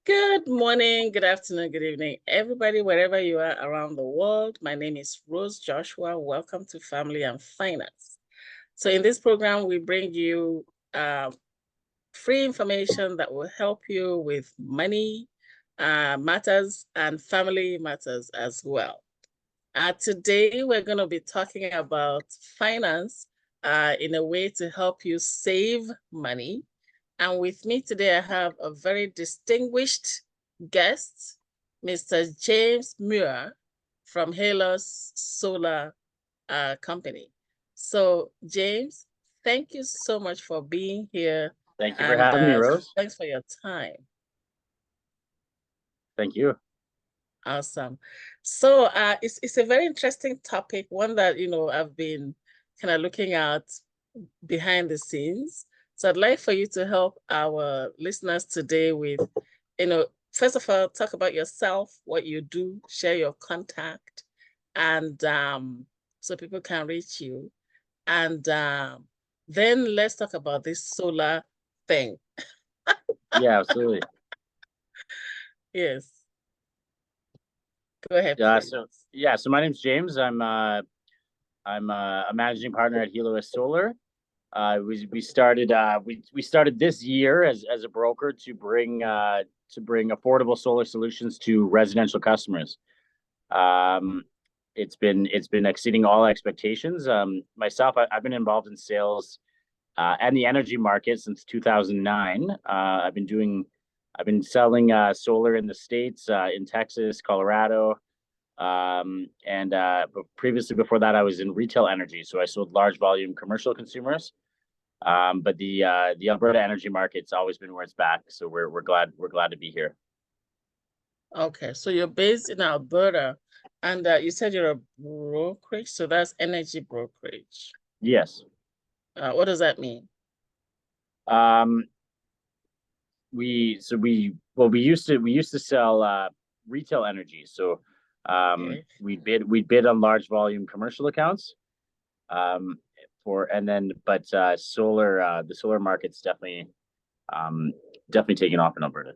Good morning, good afternoon, good evening, everybody, wherever you are around the world. My name is Rose Joshua. Welcome to Family and Finance. So in this program, we bring you free information that will help you with money matters and family matters as well. Today, we're going to be talking about finance in a way to help you save money. And with me today, I have a very distinguished guest, Mr. James Muir from Halos Solar Company. So, James, thank you so much for being here. Thank you for having me, Rose. Thanks for your time. Thank you. Awesome. So it's a very interesting topic, one that, I've been kind of looking at behind the scenes. So I'd like for you to help our listeners today with, first of all, talk about yourself, what you do, share your contact, and so people can reach you. And then let's talk about this solar thing. Yeah, absolutely. Yes. Go ahead. So my name's James. I'm a managing partner at Helios Solar. We started this year as a broker to bring affordable solar solutions to residential customers. It's been exceeding all expectations. Myself, I've been involved in sales and the energy market since 2009. I've been selling solar in the States, in Texas, Colorado. But previously before that, I was in retail energy. So I sold large volume commercial consumers. But the Alberta energy market's always been where it's back. So we're glad to be here. Okay, so you're based in Alberta, and you said you're a brokerage, so that's energy brokerage. Yes. What does that mean? We used to sell retail energy. So Okay. we bid on large volume commercial accounts. Solar, the solar market's definitely taking off in Alberta.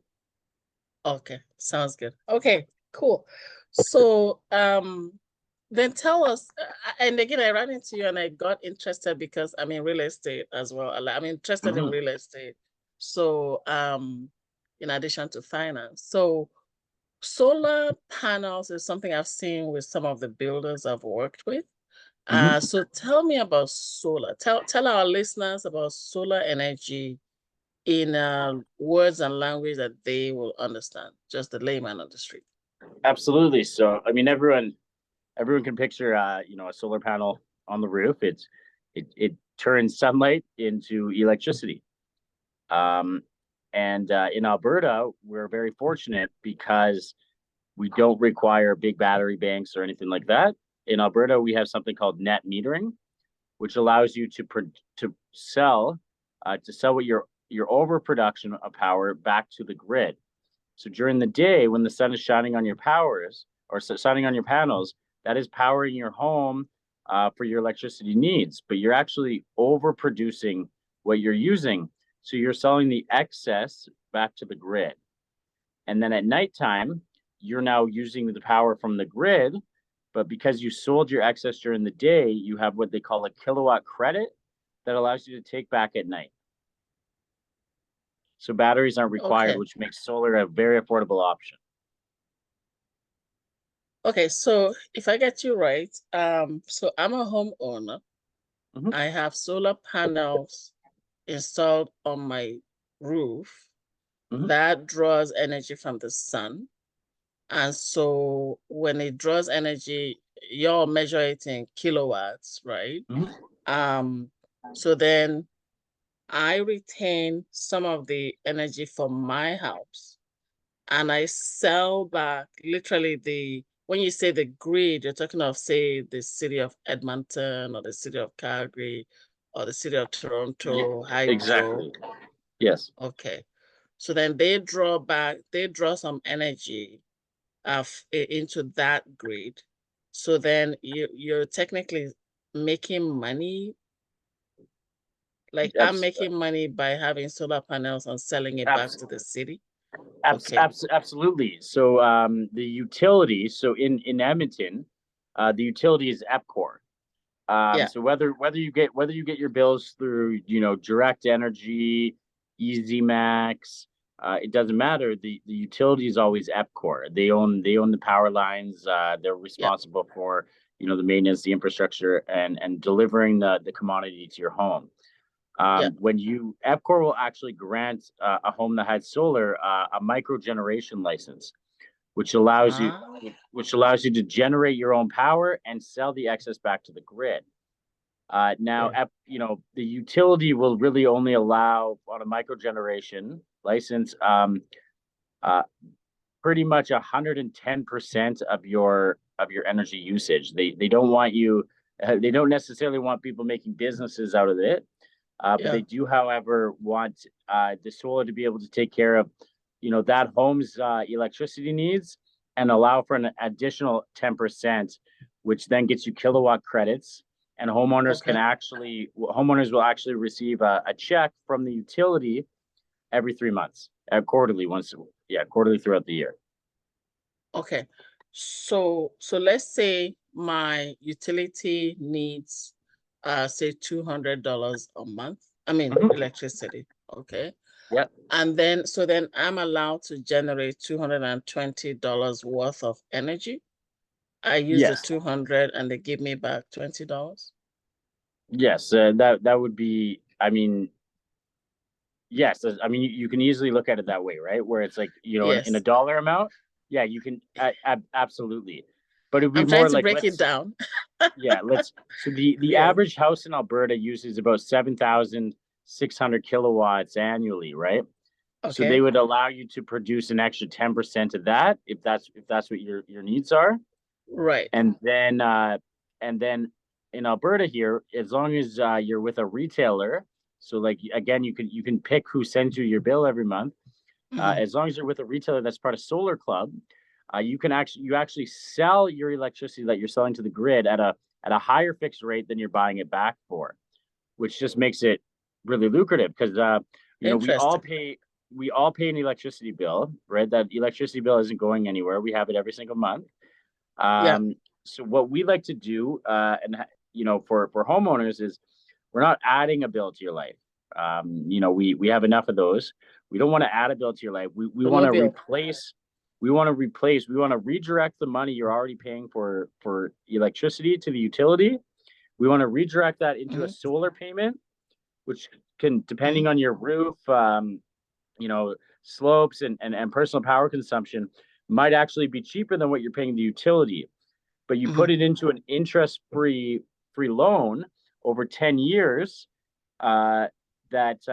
Okay, sounds good. Okay, cool. So then tell us, and again, I ran into you and I got interested because I'm in real estate as well. I'm interested in real estate. So in addition to finance. So solar panels is something I've seen with some of the builders I've worked with. So tell me about solar. Tell our listeners about solar energy in words and language that they will understand, just the layman on the street. Absolutely. So I mean, everyone can picture a solar panel on the roof. It turns sunlight into electricity. In Alberta, we're very fortunate because we don't require big battery banks or anything like that. In Alberta, we have something called net metering, which allows you to sell what your overproduction of power back to the grid. So during the day, when the sun is shining on your shining on your panels, that is powering your home for your electricity needs. But you're actually overproducing what you're using. So you're selling the excess back to the grid. And then at nighttime, you're now using the power from the grid, but because you sold your excess during the day, you have what they call a kilowatt credit that allows you to take back at night. So batteries aren't required, okay, which makes solar a very affordable option. Okay, so if I get you right, so I'm a homeowner. I have solar panels installed on my roof that draws energy from the sun. And so when it draws energy, you'll measure it in kilowatts, right? So then I retain some of the energy from my house and I sell back literally when you say the grid, you're talking of, say, the city of Edmonton or the city of Calgary or the city of Toronto, Hydro. Exactly. Yes. Okay. So then they draw some energy into that grid. So then you're technically making money. Like I'm making money by having solar panels and selling it back to the city. Okay. Absolutely. So the utility, so in Edmonton, the utility is EPCOR. Yeah. So whether you get your bills through, direct energy, Easy Max, it doesn't matter. The utility is always EPCOR. They own the power lines. They're Yeah. responsible for, the maintenance, the infrastructure, and delivering the commodity to your home. Yeah. When EPCOR will actually grant a home that has solar a micro generation license, which allows you Ah, to generate your own power and sell the excess back to the grid. Now, right. the utility will really only allow on a micro generation license, uh, pretty much 110% of your energy usage. They don't want you. They don't necessarily want people making businesses out of it, but Yeah. they do, however, want the solar to be able to take care of, that home's electricity needs and allow for an additional 10%, which then gets you kilowatt credits. And Okay. homeowners will actually receive a check from the utility every 3 months, quarterly quarterly throughout the year. Okay. So let's say my utility needs say $200 a month. I mean Mhm. electricity. Okay. Yeah. And then I'm allowed to generate $220 worth of energy. I use the Yes. 200 and they give me back $20. Yes. That would be. I mean, yes. I mean, you can easily look at it that way, right? Where it's like, in a Yes. dollar amount. Yeah, you can absolutely. But it'd be I'm trying more to like, break it let's. down. Yeah, let's. So the Yeah. average house in Alberta uses about 7,600 kilowatts annually, right? So they Okay. would allow you to produce an extra 10% of that if that's what your needs are. Right. And then in Alberta here, as long as you're with a retailer, so like again, you can pick who sends you your bill every month. Mhm. As long as you're with a retailer that's part of Solar Club, you actually sell your electricity that you're selling to the grid at a higher fixed rate than you're buying it back for, which just makes it really lucrative because we all Interesting. pay an electricity bill, right? That electricity bill isn't going anywhere. We have it every single month. Yeah. So what we like to do, and for homeowners is we're not adding a bill to your life. We have enough of those. We don't want to add a bill to your life. We So want no to bill. replace. We want to redirect the money you're already paying for electricity to the utility. We want to redirect that into a Hmm. solar payment, which can, Hmm. depending on your roof, you know, slopes and personal power consumption, might actually be cheaper than what you're paying the utility. But you Hmm. put it into an interest-free loan over 10 years, uh, that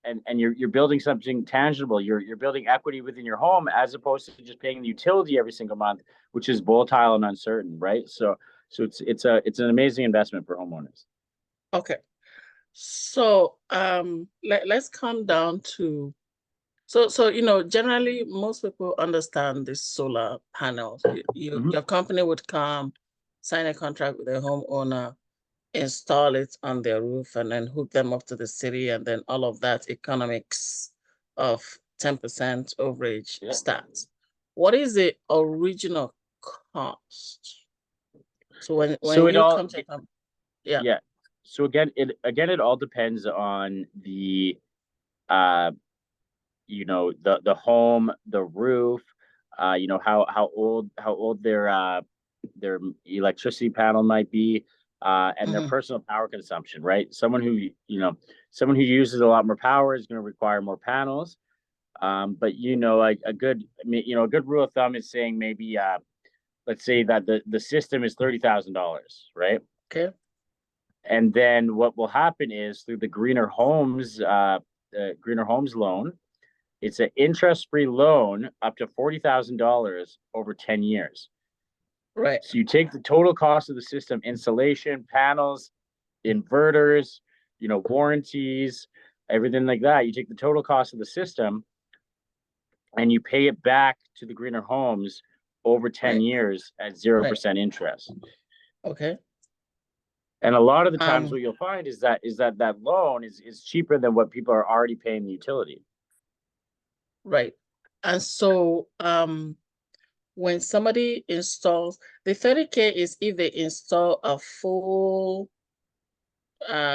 and you're building something tangible. You're building equity within your home as opposed to just paying the utility every single month, which is volatile and uncertain, right? So it's an amazing investment for homeowners. Okay. So let's come down to so generally most people understand this solar panels. Mhm. Your company would come, sign a contract with a homeowner, install it on their roof, and then hook them up to the city, and then all of that economics of 10% overage Yeah. starts. What is the original cost? So when So it you all, come to a company, yeah. yeah. So again, it all depends on the uh the home, the roof, how old their electricity panel might be, and their Hmm. personal power consumption, right? Someone who uses a lot more power is going to require more panels. But a good rule of thumb is saying maybe, let's say that the system is $30,000, right? Okay. And then what will happen is through the Greener Homes loan, it's an interest-free loan up to $40,000 over 10 years. Right. So you take the total cost of the system, installation, panels, inverters, warranties, everything like that. You take the total cost of the system and you pay it back to the Greener Homes over 10 Right. years at zero Right. percent interest. Okay. And a lot of the times Um, what you'll find is that loan is cheaper than what people are already paying the utility. right. And so when somebody installs, the 30K is if they install a full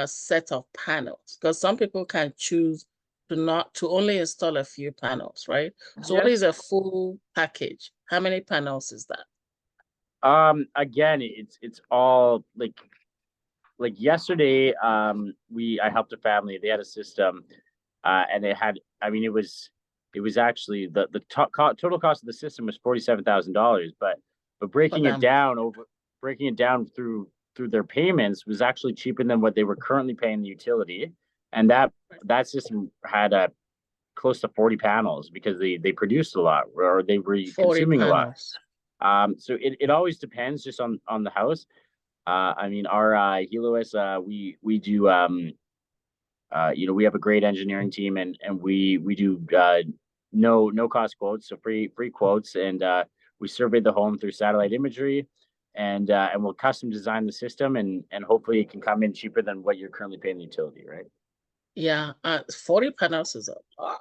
set of panels, because some people can choose to only install a few panels, right? So what is Yes. a full package? How many panels is that? Again, it's all like yesterday, I helped a family. They had a system, and it had. I mean, it was actually total cost of the system was $47,000, but For breaking them? it down through their payments was actually cheaper than what they were currently paying the utility, and that system had close to 40 panels because they produced a lot or they were 40 consuming a lot. panels. So it always depends just on the house. I mean, our Helois, we do we have a great engineering team, and we do no cost quotes, so free quotes, and we survey the home through satellite imagery, and we'll custom design the system, and hopefully it can come in cheaper than what you're currently paying the utility, right? Yeah, 40 panels is a lot.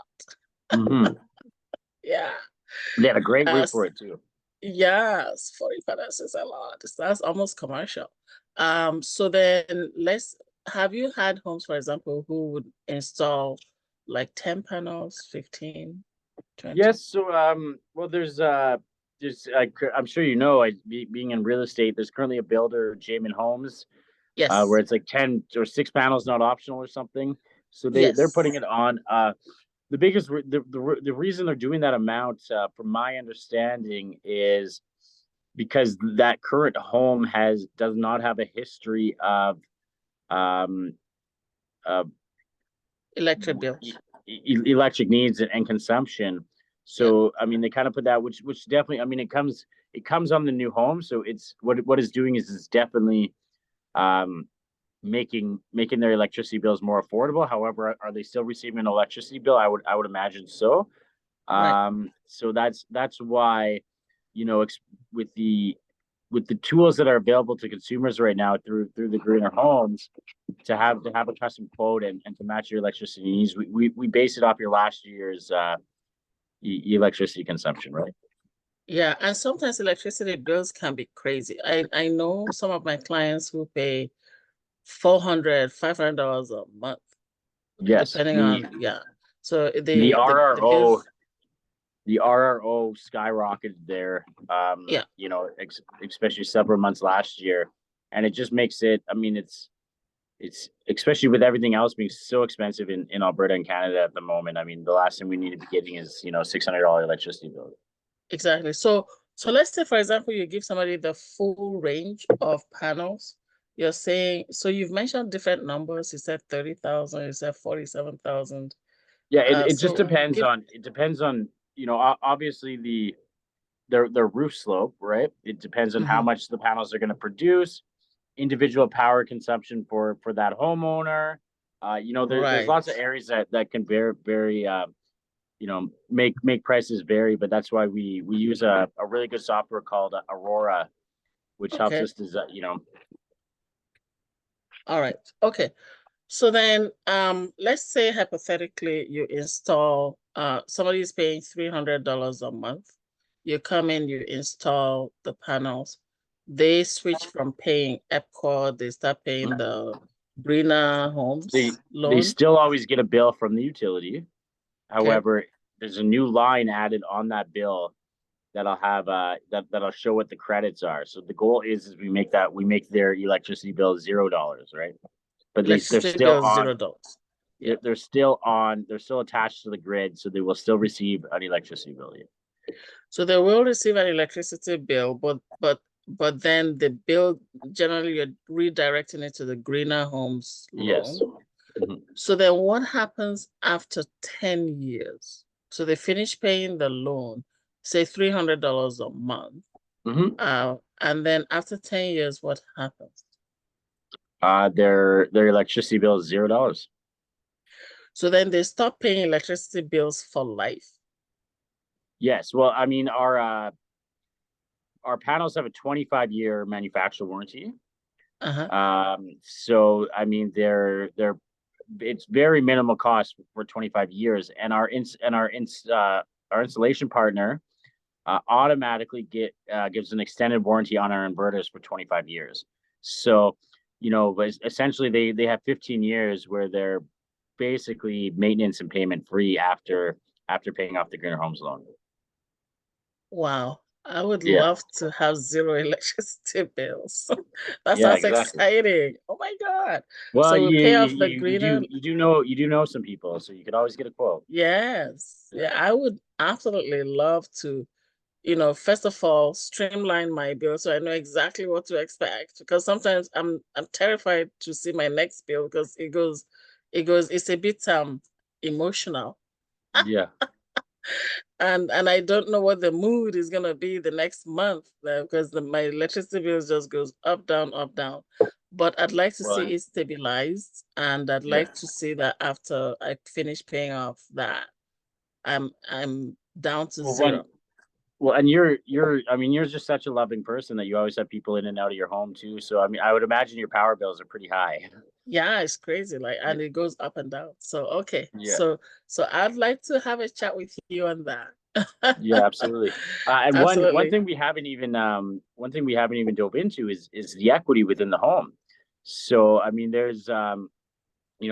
Mm-hmm. Yeah. They had a great roof Yes. for it too. Yes, 40 panels is a lot. That's almost commercial. So then have you had homes, for example, who would install like 10 panels, 15, 20? Yes. So, well, I'm sure you know, being in real estate, there's currently a builder, Jamin Homes, where Yes. it's like 10 or 6 panels not optional or something. So they're Yes. putting it on. The biggest the reason they're doing that amount, from my understanding, is because that current home does not have a history um, of Electric bills. electric needs and consumption. Yep. So I mean, they kind of put that, which definitely, I mean, it comes on the new home. So it's what it's doing is it's definitely um, making their electricity bills more affordable. However, are they still receiving an electricity bill? I would imagine so. Right. So that's why, you know, with the tools that are available to consumers right now through the greener homes, to have a custom quote and to match your electricity needs, we base it off your last year's electricity consumption, right? Yeah. And sometimes electricity bills can be crazy. I know some of my clients who pay $400, $500 a month, Yes, depending on, yeah. So the the RRO bills, the RRO skyrocketed there, yeah, especially several months last year, and it just makes it. I mean, it's especially with everything else being so expensive in Alberta and Canada at the moment. I mean, the last thing we need to be getting is $600 electricity bill. exactly. So let's say, for example, you give somebody the full range of panels. You're saying, so you've mentioned different numbers. You said 30,000, you said 47,000. Yeah, it just So depends if, on obviously their roof slope, right? It depends on how mhm, much the panels are going to produce, individual power consumption for that homeowner. There's right. lots of areas that can vary make prices vary, but that's why we use a really good software called Aurora, which helps Okay. us design. All right. Okay. So then, let's say hypothetically you install, somebody is paying $300 a month. You come in, you install the panels. They switch from paying EPCOR, they start paying the Greener they Homes they loan. still always get a bill from the utility. Okay. However, there's a new line added on that bill that'll show what the credits are. So the goal is we make their electricity bill $0, right? But they're Electricity still bill is on $0. Yeah. they're still attached to the grid, so they will still receive an electricity bill. So they will receive an electricity bill, but then the bill, generally you're redirecting it to the Greener Homes Yes. loan. Mhm. So then what happens after 10 years? So they finish paying the loan, say $300 a month. Mhm. And then after 10 years, what happens? Their electricity bill is $0. So then they stop paying electricity bills for life. Yes. Well, I mean, our panels have a 25-year manufacturer warranty. Uh-huh. So I mean, it's very minimal cost for 25 years, and our installation partner automatically gives an extended warranty on our inverters for 25 years. So, but essentially they have 15 years where they're basically maintenance and payment free after paying off the Greener Homes loan. Wow. I would Yeah. love to have zero electricity bills. That Yeah, sounds exactly. exciting. Oh my God. Well, So we pay off the you greener. you do know some people, so you could always get a quote. Yes. Yeah, I would absolutely love to, first of all, streamline my bill so I know exactly what to expect. Because sometimes I'm terrified to see my next bill because it's a bit emotional. Yeah. And I don't know what the mood is gonna be the next month because my electricity bill just goes up, down, up, down. But I'd like to see Well, it stabilized, and I'd yeah. like to see that after I finish paying off that I'm down to Well, zero. and you're just such a loving person that you always have people in and out of your home too. So I mean, I would imagine your power bills are pretty high. Yeah, it's crazy, Yeah. and it goes up and down. So okay, Yeah. so I'd like to have a chat with you on that. Yeah, absolutely. And one Absolutely. thing we haven't even dove into is the equity within the home. So I mean, there's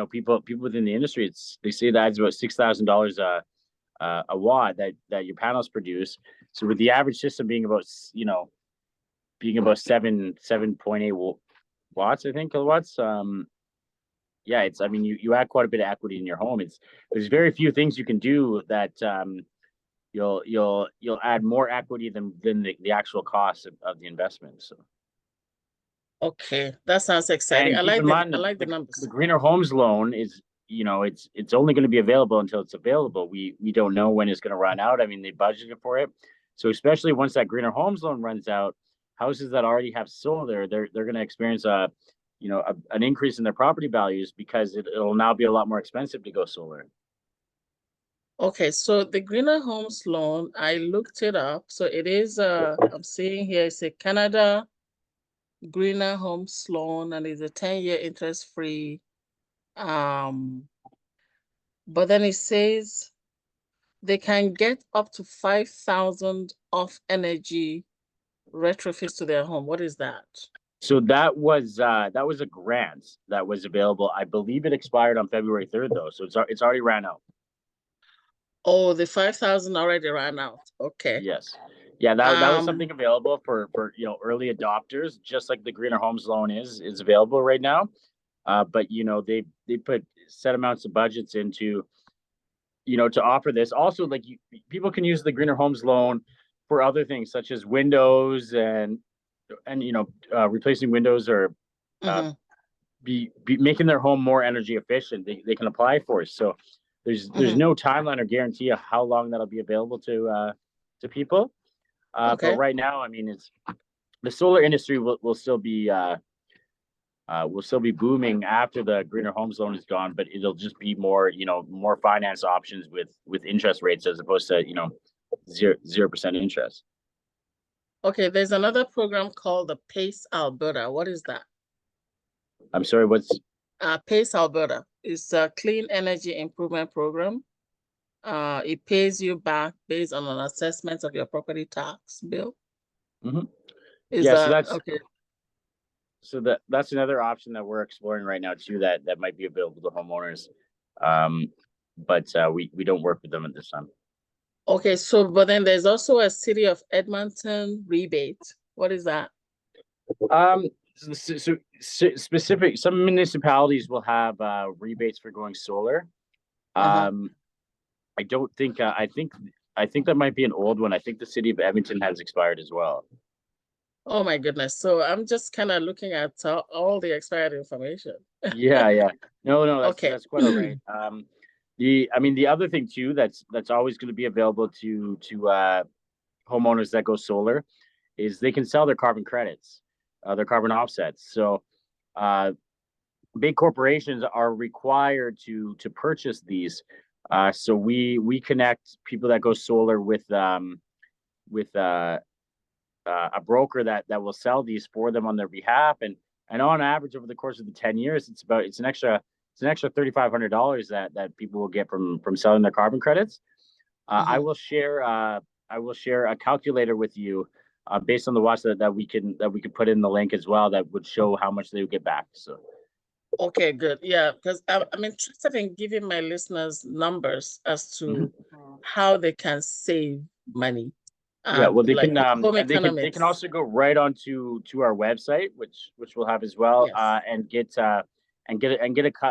people within the industry. They say that it's about $6,000 a watt that your panels produce. So with the average system being about 7.8 watts, I think, kilowatts. Yeah, I mean, you add quite a bit of equity in your home. There's very few things you can do that you'll add more equity than the actual cost of the investment. So, Okay, that sounds exciting. and keep in mind I that like the the numbers. Greener Homes loan is, it's only going to be available until it's available. We don't know when it's going to run out. I mean, they budgeted for it. So especially once that Greener Homes loan runs out, houses that already have solar, they're going to experience an increase in their property values because it'll now be a lot more expensive to go solar. Okay, so the Greener Homes loan, I looked it up. So it is I'm seeing here it's a Canada Greener Homes loan and it's a 10-year interest free. But then it says they can get up to 5,000 off energy retrofits to their home. What is that? So that was a grant that was available. I believe it expired on February 3rd though, so it's already ran out. Oh, the 5,000 already ran out. Okay. Yes. Yeah, that was Um, something available for early adopters, just like the Greener Homes loan is available right now. But they put set amounts of budgets into to offer this. Also, like people can use the Greener Homes loan for other things such as windows and replacing windows or uh, mhm, be making their home more energy efficient. They can apply for it. So there's mhm. no timeline or guarantee of how long that'll be available to people. But Okay. right now, I mean, it's the solar industry will still be booming after the Greener Homes loan is gone, but it'll just be more finance options with interest rates as opposed to 0% interest. Okay, there's another program called the PACE Alberta. What is that? I'm sorry, what's PACE Alberta is a clean energy improvement program. It pays you back based on an assessment of your property tax bill. mm-hmm. Is Yeah, that okay? that's another option that we're exploring right now too, that might be available to homeowners. But we don't work with them at this time. Okay, so but then there's also a City of Edmonton rebate. What is that? Specific, some municipalities will have rebates for going solar. Uh-huh. I don't think I think that might be an old one. I think the City of Edmonton has expired as well. Oh my goodness. So I'm just kind of looking at all the expired information. Yeah. No, Okay. that's quite all right. The other thing too that's always going to be available to homeowners that go solar is they can sell their carbon credits, their carbon offsets. So big corporations are required to purchase these. So we connect people that go solar with a broker that will sell these for them on their behalf, and on average over the course of the 10 years, it's an extra $3,500 that people will get from selling their carbon credits. I will share a calculator with you based on the watch that we can put in the link as well that would show how much they would get back. So Okay, good. Yeah, because I'm interested in giving my listeners numbers as to how they can save money. yeah, well, they Like can home and they can economics. also go right on to our website, which we'll have as well, Yes. and get a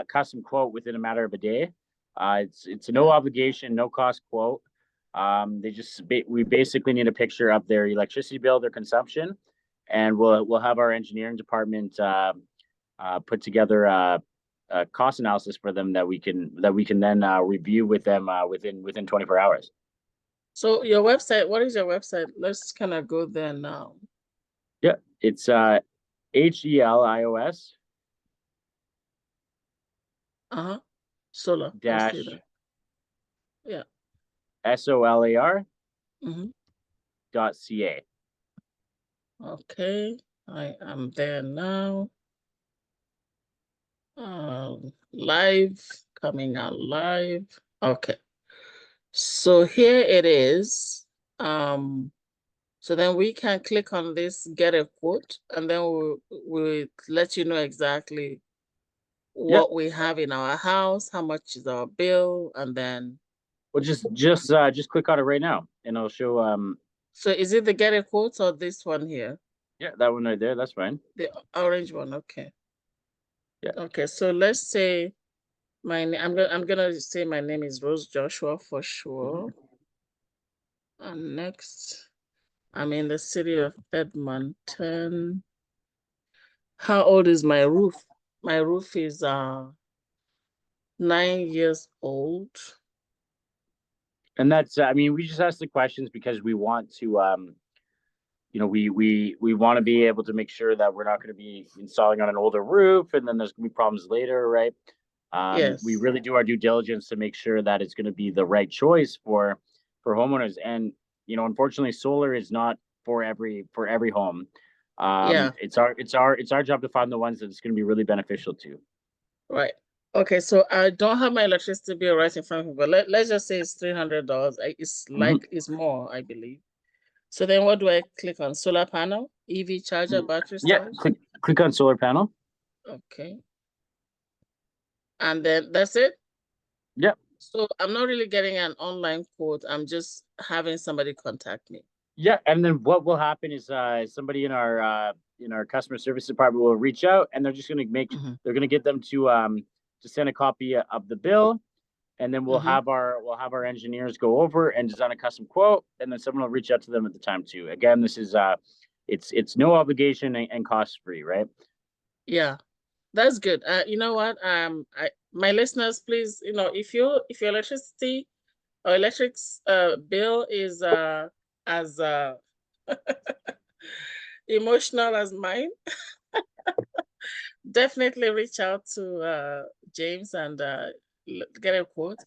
custom quote within a matter of a day. It's a no Yeah. obligation, no cost quote. We basically need a picture of their electricity bill, their consumption, and we'll have our engineering department put together a cost analysis for them that we can then review with them within 24 hours. So your website, what is your website? Let's kind of go there now. Yeah, it's HELIOS Uh-huh. Solar. I see dash that. Yeah. SOLAR Mm-hmm. .ca. Okay. I am there now. Live, coming out live. Okay. So here it is. So then we can click on this, get a quote, and then we'll let you know exactly Yep. what we have in our house, how much is our bill, and then. Well, just click on it right now, and I'll show. So is it the get a quote or this one here? Yeah, that one right there. That's fine. The orange one, okay. Yeah. Okay, so let's say I'm gonna say my name is Rose Joshua for sure. And next, I'm in the city of Edmonton. How old is my roof? My roof is 9 years old. And that's I mean, we just ask the questions because we want to we want to be able to make sure that we're not going to be installing on an older roof and then there's going to be problems later, right? We Yes. really do our due diligence to make sure that it's going to be the right choice for homeowners. And unfortunately, solar is not for every home. Yeah, It's our job to find the ones that it's going to be really beneficial to. right. Okay, so I don't have my electricity bill right in front of me, but let's just say it's $300. It's more, I believe. So then what do I click on? Solar panel, EV charger, battery Yeah, storage? click on solar panel. Okay. And then that's it? Yep. So I'm not really getting an online quote. I'm just having somebody contact me. Yeah, and then what will happen is somebody in our customer service department will reach out, and they're just going to they're going to get them to send a copy of the bill, and then we'll have our engineers go over and design a custom quote, and then someone will reach out to them at the time too. Again, this is it's no obligation and cost free, right? Yeah, that's good. You know what? My listeners, please, if your electricity or electric's bill is as emotional as mine, definitely reach out to James and get a quote.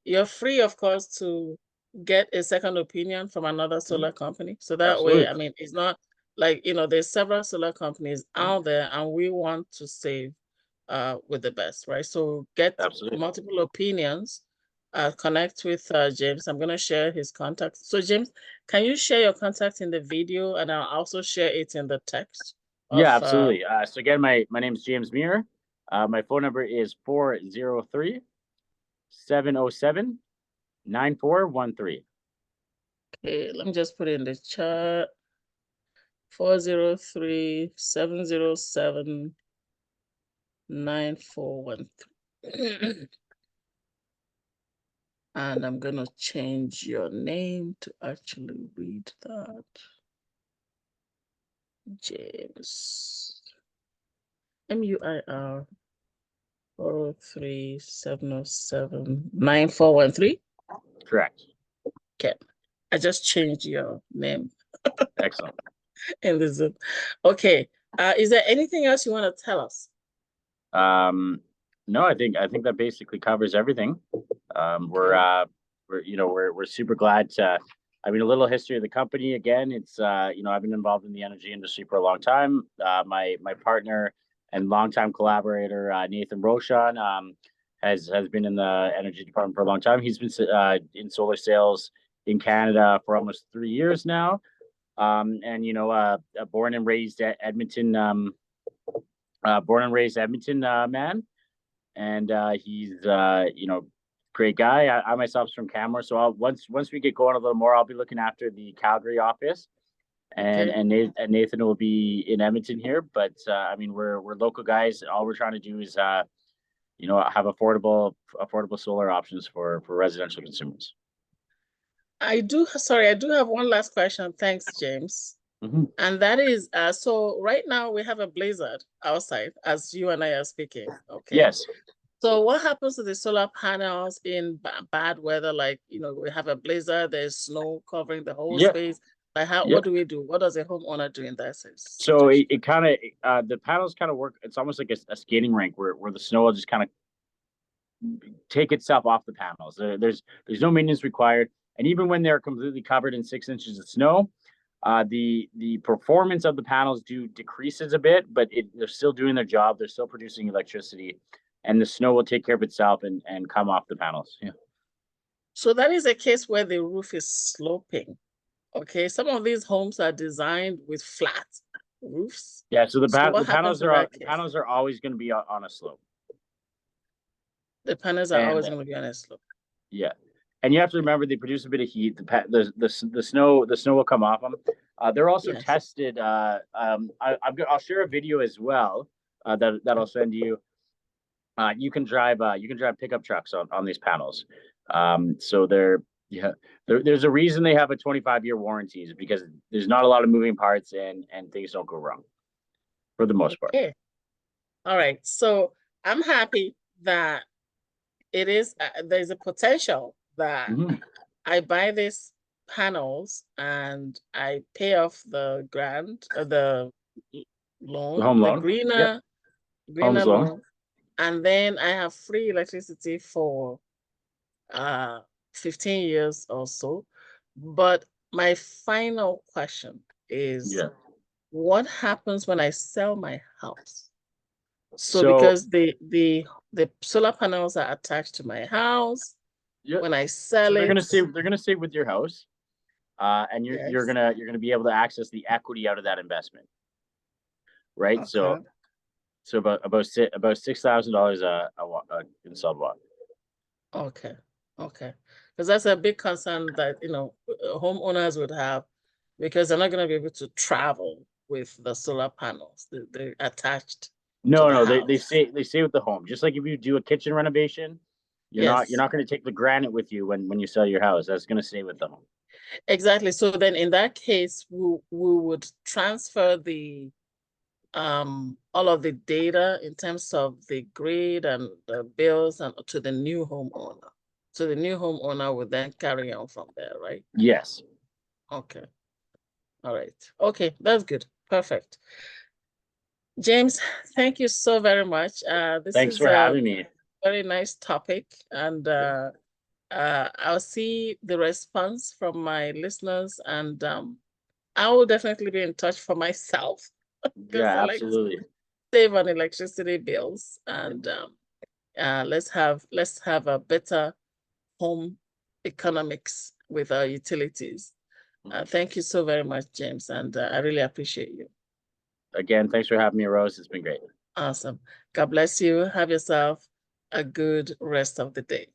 You're free, of course, to get a second opinion from another solar company. So that way, I Absolutely. mean, it's not like, there's several solar companies out there and we want to save with the best, right? So get Absolutely. multiple opinions, connect with James. I'm going to share his contact. So James, can you share your contact in the video and I'll also share it in the text of Yeah, absolutely. So again, my name is James Muir. My phone number is 403-707-9413. Okay, let me just put it in the chat. 403-707-9413. And I'm gonna change your name to actually read that. James. Muir 403-707-9413. Correct. Okay. I just changed your name Excellent. in the Zoom. Okay. Is there anything else you want to tell us? No, I think that basically covers everything. Okay. We're super glad to. I mean, a little history of the company. Again, it's I've been involved in the energy industry for a long time. My partner and longtime collaborator Nathan Roshan has been in the energy department for a long time. He's been in solar sales in Canada for almost 3 years now. And a born and raised Edmonton man, and he's great guy. I myself from Camera, so once we get going a little more, I'll be looking after the Calgary office, and Okay. and Nathan will be in Edmonton here. But I mean, we're local guys. All we're trying to do is have affordable solar options for residential consumers. I do have one last question. Thanks, James. And that is, so right now we have a blizzard outside as you and I are speaking. Okay. Yes. So what happens to the solar panels in bad weather? Like, we have a blizzard, there's snow covering the whole space. Like what do we do? What does a homeowner do in that sense? So it kind of, the panels kind of work. It's almost like a skating rink where the snow will just kind of take itself off the panels. There's no maintenance required. And even when they're completely covered in 6 inches of snow, the performance of the panels decreases a bit, but they're still doing their job. They're still producing electricity, and the snow will take care of itself and come off the panels. Yeah. So that is a case where the roof is sloping. Okay, some of these homes are designed with flat roofs. Yeah, so the panels are always going to be on a slope. The panels are always going to be on a slope. Yeah, and you have to remember they produce a bit of heat. The snow will come off them. They're also tested. I'll share a video as well that I'll send you. You can drive pickup trucks on these panels. So there's a reason they have a 25-year warranty, because there's not a lot of moving parts and things don't go wrong for the most part. Okay. All right. So I'm happy that it is, there's a potential that I buy these panels and I pay off the grant, the loan, home the loan, greener loan, and then I have free electricity for 15 years or so. But my final question is, what happens when I sell my house? So because the solar panels are attached to my house, when I sell they're gonna stay with your house, and you're gonna be able to access the equity out of that investment, right? Okay. So about $6,000 a installed watt. Okay, because that's a big concern that homeowners would have, because they're not going to be able to travel with the solar panels. They're attached. No, they stay with the home. Just like if you do a kitchen renovation, you're not going to take the granite with you when you sell your house. That's going to stay with the home. Exactly. So then in that case, we would transfer the all of the data in terms of the grid and the bills and to the new homeowner. So the new homeowner would then carry on from there, right? Yes. Okay. All right. Okay, that's good. Perfect. James, thank you so very much. Thanks for having me. Very nice topic, and I'll see the response from my listeners, and I will definitely be in touch for myself. Yeah, absolutely. Like save on electricity bills, and let's have a better home economics with our utilities. Thank you so very much, James, and I really appreciate you. Again, thanks for having me, Rose. It's been great. Awesome. God bless you. Have yourself a good rest of the day.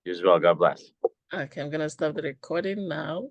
You as well. God bless. Okay, I'm going to stop the recording now.